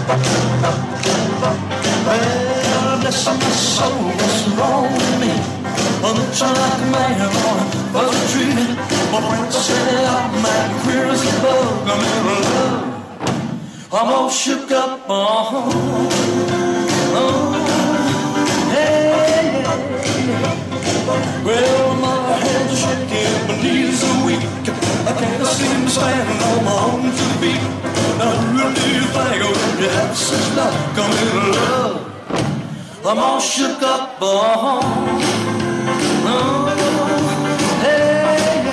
Well, bless my soul, what's wrong with me? I'm looking like a man on a fuzzy tree. My friends say I'm mad, queer as a bug. I'm in love, I'm all shook up. Hey, well, my hands are shaking, my knees are weak. I can't seem to stand on my own 2 feet. Now who do you think when you have such luck? I'm in love, I'm all shook up. Hey,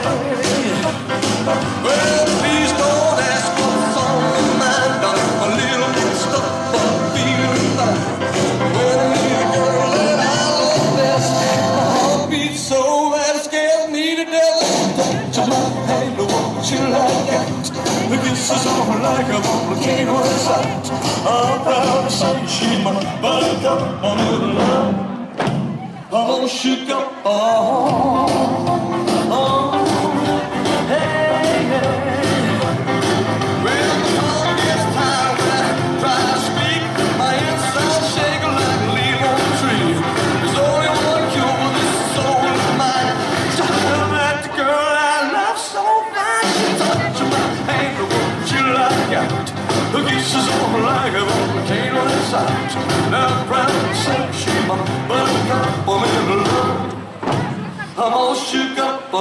well, please don't ask what's on my mind. I'm a little mixed up, but I'm feeling fine. When I meet a girl that I love best, my heart beats so that it scares me to death. Touch my hand, I want you like that. The kisses on like a volcano inside. I'm proud to say she's my buttercup. I'm in love, I'm all shook up. Hey, hey. Well, my tongue gets tired when I try to speak. My inside shaking like a leaf on a tree. There's only one cure for this soul of mine. Talking about the girl I love so fine. She touches my hand, I want you like out. The kisses on like a volcano inside. Now I'm proud to say she's my buttercup. I'm in love, I'm all shook up.